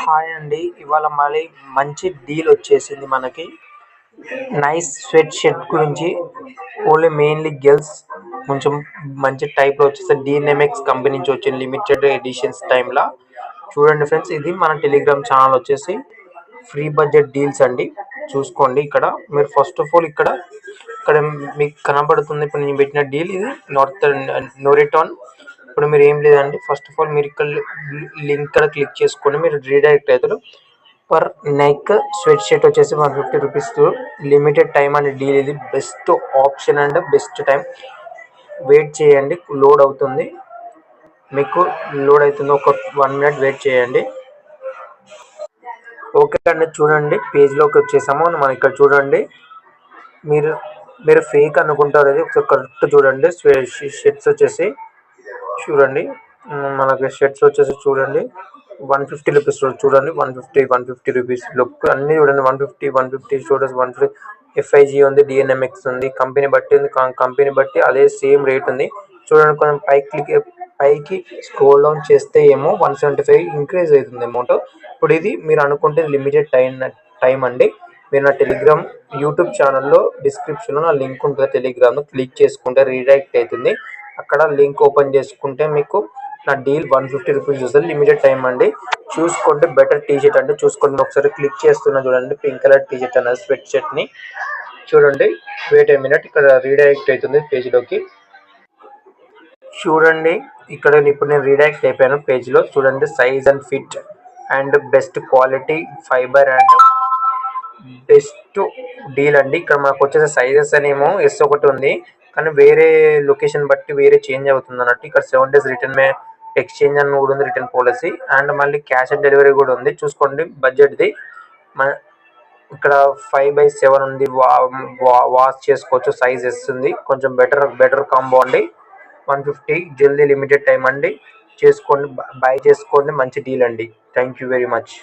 Hi అండి. ఇవాళ మళ్ళీ మంచి డీల్ వచ్చేసింది మనకి. నైస్ స్వెట్ షర్ట్ గురించి ఓన్లీ మెయిన్లీ గర్ల్స్ కొంచెం మంచి టైప్లో వచ్చేసి డిఎన్ఎంఎక్స్ కంపెనీ నుంచి వచ్చింది లిమిటెడ్ ఎడిషన్స్ టైంలో. చూడండి ఫ్రెండ్స్, ఇది మన టెలిగ్రామ్ ఛానల్ వచ్చేసి ఫ్రీ బడ్జెట్ డీల్స్ అండి. చూసుకోండి. ఇక్కడ మీరు ఫస్ట్ ఆఫ్ ఆల్ ఇక్కడ ఇక్కడ మీకు కనబడుతుంది. ఇప్పుడు నేను పెట్టిన డీల్ ఇది నోరిటాన్. ఇప్పుడు మీరు ఏం లేదండి, ఫస్ట్ ఆఫ్ ఆల్ మీరు ఇక్కడ లింక్ ఇక్కడ క్లిక్ చేసుకొని మీరు రీడైరెక్ట్ అవుతారు. పర్ నెక్ స్వెట్ షర్ట్ వచ్చేసి 150 రూపీస్ లిమిటెడ్ టైం అనే డీల్. ఇది best option and best time. Wait చేయండి, లోడ్ అవుతుంది. మీకు లోడ్ అవుతుంది, ఒక 1 మినిట్ వెయిట్ చేయండి. ఓకే అండి, చూడండి పేజ్లోకి వచ్చేసాము. మనం ఇక్కడ చూడండి, మీరు మీరు ఫేక్ అనుకుంటారు. అది ఒకసారి కరెక్ట్ చూడండి. షర్ట్స్ వచ్చేసి చూడండి, మనకి షర్ట్స్ వచ్చేసి చూడండి 150 రూపీస్ చూడండి. 150 రూపీస్ లుక్ అన్ని చూడండి. 150 చూడండి. 150 ఎఫ్ఐజీ ఉంది, డిఎన్ఎంఎక్స్ ఉంది. కంపెనీ బట్టి ఉంది, కంపెనీ బట్టి అదే సేమ్ రేట్ ఉంది. చూడండి, కొంచెం పైకి స్క్రోల్ డౌన్ చేస్తే ఏమో 175 ఇంక్రీజ్ అవుతుంది అమౌంట్. ఇప్పుడు ఇది మీరు అనుకుంటే లిమిటెడ్ టైం అండి. మీరు నా టెలిగ్రామ్ యూట్యూబ్ ఛానల్లో డిస్క్రిప్షన్లో నా లింక్ ఉంటుంది. టెలిగ్రామ్లో క్లిక్ చేసుకుంటే రీడైరెక్ట్ అవుతుంది. అక్కడ లింక్ ఓపెన్ చేసుకుంటే మీకు నా డీల్ 150 రూపీస్ వస్తుంది. లిమిటెడ్ టైం అండి. చూసుకోండి, బెటర్ టీ షర్ట్ అంటే చూసుకోండి. ఒకసారి క్లిక్ చేస్తున్నా చూడండి, పింక్ కలర్ టీ షర్ట్ అన్నది స్వెట్ షర్ట్ని చూడండి. వెయిట్ ఏ మినిట్, ఇక్కడ రీడైరెక్ట్ అవుతుంది పేజ్లోకి. చూడండి, ఇక్కడ ఇప్పుడు నేను రీడైరెక్ట్ అయిపోయాను పేజ్లో. చూడండి, size and fit and best quality fibre and best deal అండి. ఇక్కడ మనకు వచ్చేసి సైజెస్ అనేమో ఎస్ ఒకటి ఉంది, కానీ వేరే లొకేషన్ బట్టి వేరే చేంజ్ అవుతుంది అన్నట్టు. ఇక్కడ 7 days రిటర్న్ ఎక్స్చేంజ్ అని కూడా ఉంది, రిటర్న్ పాలసీ. అండ్ మళ్ళీ క్యాష్ ఆన్ డెలివరీ కూడా ఉంది. చూసుకోండి బడ్జెట్ది. ఇక్కడ 5/7 ఉంది. వాష్ చేసుకోవచ్చు. సైజ్ ఎస్ ఉంది, కొంచెం బెటర్ కాంబో అండి. 150 జల్దీ లిమిటెడ్ టైం అండి. చేసుకోండి, బై చేసుకోండి. మంచి డీల్ అండి. Thank you very much.